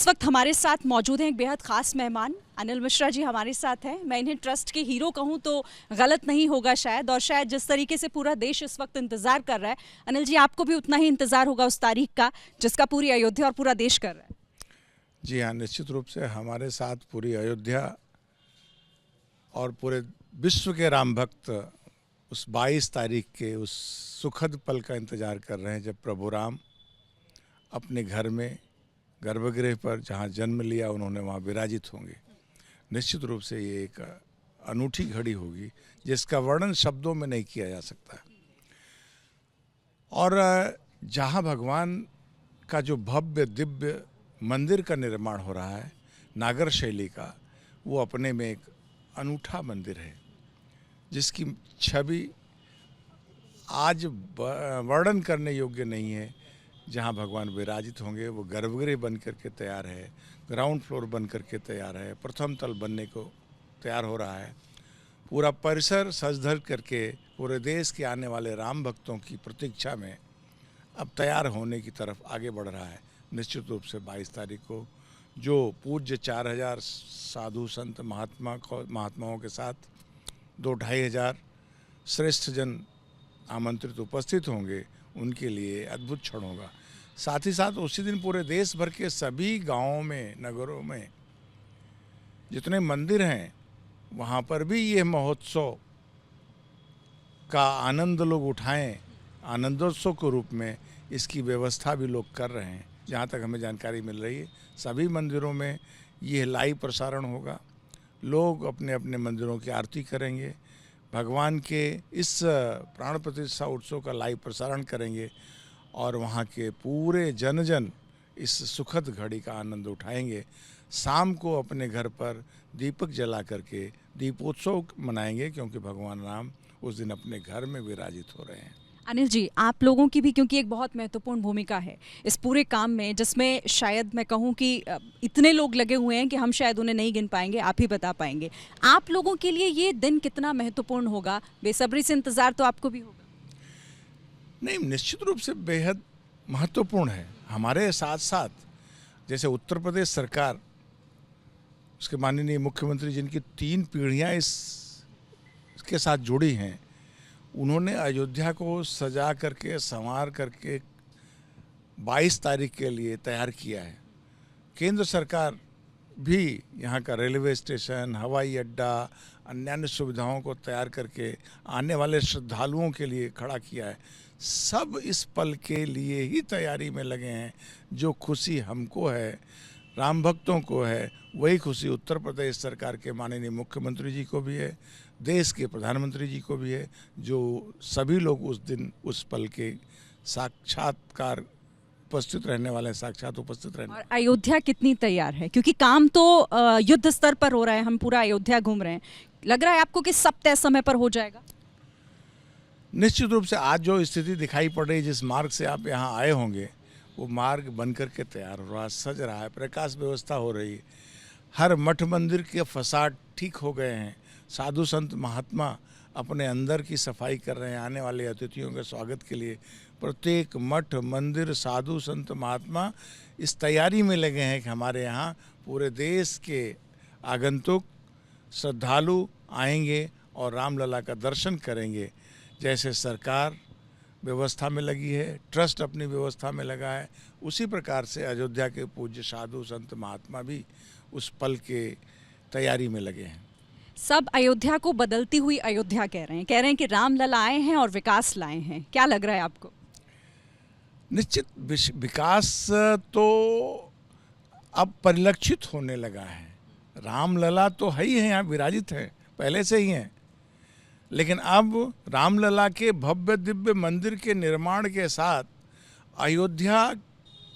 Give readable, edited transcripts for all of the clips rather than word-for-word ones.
इस वक्त हमारे साथ मौजूद हैं एक बेहद ख़ास मेहमान अनिल मिश्रा जी हमारे साथ हैं। मैं इन्हें ट्रस्ट के हीरो कहूं तो गलत नहीं होगा शायद, और शायद जिस तरीके से पूरा देश इस वक्त इंतज़ार कर रहा है, अनिल जी आपको भी उतना ही इंतज़ार होगा उस तारीख का जिसका पूरी अयोध्या और पूरा देश कर रहा है। जी हाँ, निश्चित रूप से हमारे साथ पूरी अयोध्या और पूरे विश्व के राम भक्त उस 22 तारीख के उस सुखद पल का इंतज़ार कर रहे हैं जब प्रभु राम अपने घर में गर्भगृह पर जहाँ जन्म लिया उन्होंने वहाँ विराजित होंगे। निश्चित रूप से ये एक अनूठी घड़ी होगी जिसका वर्णन शब्दों में नहीं किया जा सकता। और जहाँ भगवान का जो भव्य दिव्य मंदिर का निर्माण हो रहा है नागर शैली का, वो अपने में एक अनूठा मंदिर है जिसकी छवि आज वर्णन करने योग्य नहीं है। जहाँ भगवान विराजित होंगे वो गर्भगृह बन करके तैयार है, ग्राउंड फ्लोर बन करके तैयार है, प्रथम तल बनने को तैयार हो रहा है। पूरा परिसर सज धज करके पूरे देश के आने वाले राम भक्तों की प्रतीक्षा में अब तैयार होने की तरफ आगे बढ़ रहा है। निश्चित रूप से 22 तारीख को जो पूज्य 4000 साधु संत महात्माओं के साथ 2-2,500 श्रेष्ठ जन आमंत्रित उपस्थित होंगे, उनके लिए अद्भुत क्षण होगा। साथ ही साथ उसी दिन पूरे देश भर के सभी गांवों में, नगरों में जितने मंदिर हैं वहाँ पर भी ये महोत्सव का आनंद लोग उठाएं, आनंदोत्सव के रूप में इसकी व्यवस्था भी लोग कर रहे हैं। जहाँ तक हमें जानकारी मिल रही है सभी मंदिरों में ये लाइव प्रसारण होगा। लोग अपने अपने मंदिरों की आरती करेंगे, भगवान के इस प्राण प्रतिष्ठा उत्सव का लाइव प्रसारण करेंगे और वहाँ के पूरे जन इस सुखद घड़ी का आनंद उठाएंगे। शाम को अपने घर पर दीपक जला करके दीपोत्सव मनाएंगे क्योंकि भगवान राम उस दिन अपने घर में विराजित हो रहे हैं। अनिल जी, आप लोगों की भी क्योंकि एक बहुत महत्वपूर्ण भूमिका है इस पूरे काम में, जिसमें शायद मैं कहूँ कि इतने लोग लगे हुए हैं कि हम शायद उन्हें नहीं गिन पाएंगे, आप ही बता पाएंगे। आप लोगों के लिए ये दिन कितना महत्वपूर्ण होगा? बेसब्री से इंतज़ार तो आपको भी होगा। नहीं, निश्चित रूप से बेहद महत्वपूर्ण है। हमारे साथ साथ जैसे उत्तर प्रदेश सरकार, उसके माननीय मुख्यमंत्री जिनकी 3 पीढ़ियाँ इसके साथ जुड़ी हैं, उन्होंने अयोध्या को सजा करके संवार करके 22 तारीख के लिए तैयार किया है। केंद्र सरकार भी यहाँ का रेलवे स्टेशन, हवाई अड्डा, अन्य सुविधाओं को तैयार करके आने वाले श्रद्धालुओं के लिए खड़ा किया है। सब इस पल के लिए ही तैयारी में लगे हैं। जो खुशी हमको है, राम भक्तों को है, वही खुशी उत्तर प्रदेश सरकार के माननीय मुख्यमंत्री जी को भी है, देश के प्रधानमंत्री जी को भी है, जो सभी लोग उस दिन उस पल के साक्षात्कार उपस्थित रहने वाले, साक्षात उपस्थित रहने। और अयोध्या कितनी तैयार है? क्योंकि काम तो युद्ध स्तर पर हो रहा है, हम पूरा अयोध्या घूम रहे हैं। लग रहा है आपको कि सब तय समय पर हो जाएगा? निश्चित रूप से आज जो स्थिति दिखाई पड़ रही है, जिस मार्ग से आप यहाँ आए होंगे, वो मार्ग बन करके तैयार हो रहा है, सज रहा है, प्रकाश व्यवस्था हो रही है। हर मठ मंदिर के फसाड ठीक हो गए हैं। साधु संत महात्मा अपने अंदर की सफाई कर रहे हैं। आने वाले अतिथियों के स्वागत के लिए प्रत्येक मठ मंदिर, साधु संत महात्मा इस तैयारी में लगे हैं कि हमारे यहाँ पूरे देश के आगंतुक श्रद्धालु आएंगे और रामलला का दर्शन करेंगे। जैसे सरकार व्यवस्था में लगी है, ट्रस्ट अपनी व्यवस्था में लगा है, उसी प्रकार से अयोध्या के पूज्य साधु संत महात्मा भी उस पल के तैयारी में लगे हैं। सब अयोध्या को बदलती हुई अयोध्या कह रहे हैं कि रामलला आए हैं और विकास लाए हैं। क्या लग रहा है आपको? निश्चित विकास तो अब परिलक्षित होने लगा है। रामलला तो है ही है, यहाँ विराजित है, पहले से ही है। लेकिन अब रामलला के भव्य दिव्य मंदिर के निर्माण के साथ अयोध्या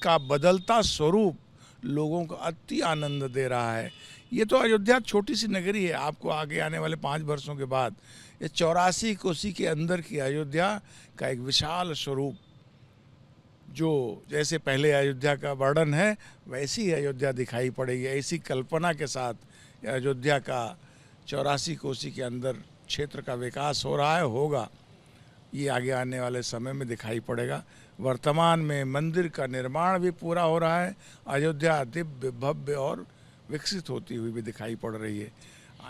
का बदलता स्वरूप लोगों को अति आनंद दे रहा है। ये तो अयोध्या छोटी सी नगरी है। आपको आगे आने वाले 5 वर्षों के बाद ये 84 कोसी के अंदर की अयोध्या का एक विशाल स्वरूप, जो जैसे पहले अयोध्या का वर्णन है वैसी ही अयोध्या दिखाई पड़ेगी। ऐसी कल्पना के साथ अयोध्या का 84 कोसी के अंदर क्षेत्र का विकास हो रहा है, होगा। ये आगे आने वाले समय में दिखाई पड़ेगा। वर्तमान में मंदिर का निर्माण भी पूरा हो रहा है। अयोध्या दिव्य भव्य और विकसित होती हुई भी दिखाई पड़ रही है।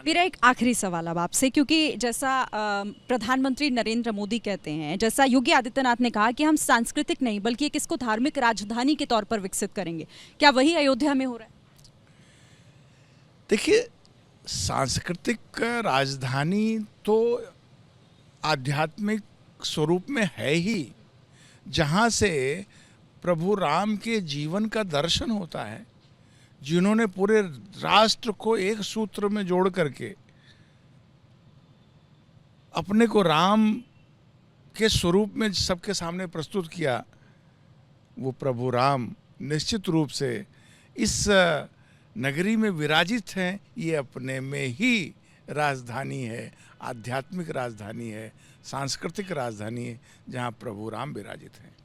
मेरा एक आखिरी सवाल अब आपसे, क्योंकि जैसा प्रधानमंत्री नरेंद्र मोदी कहते हैं, जैसा योगी आदित्यनाथ ने कहा कि हम सांस्कृतिक नहीं बल्कि एक इसको धार्मिक राजधानी के तौर पर विकसित करेंगे, क्या वही अयोध्या में हो रहा है? देखिए, सांस्कृतिक राजधानी तो आध्यात्मिक स्वरूप में है ही, जहाँ से प्रभु राम के जीवन का दर्शन होता है, जिन्होंने पूरे राष्ट्र को एक सूत्र में जोड़ करके अपने को राम के स्वरूप में सबके सामने प्रस्तुत किया। वो प्रभु राम निश्चित रूप से इस नगरी में विराजित हैं। ये अपने में ही राजधानी है, आध्यात्मिक राजधानी है, सांस्कृतिक राजधानी है, जहाँ प्रभु राम विराजित हैं।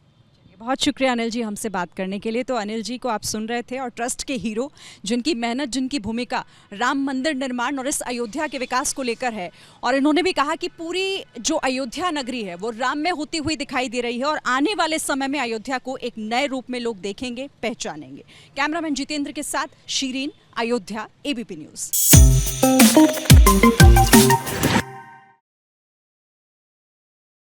बहुत शुक्रिया अनिल जी हमसे बात करने के लिए। तो अनिल जी को आप सुन रहे थे, और ट्रस्ट के हीरो जिनकी मेहनत, जिनकी भूमिका राम मंदिर निर्माण और इस अयोध्या के विकास को लेकर है। और इन्होंने भी कहा कि पूरी जो अयोध्या नगरी है वो राम में होती हुई दिखाई दे रही है, और आने वाले समय में अयोध्या को एक नए रूप में लोग देखेंगे, पहचानेंगे। कैमरामैन जितेंद्र के साथ शीरीन, अयोध्या, एबीपी न्यूज़।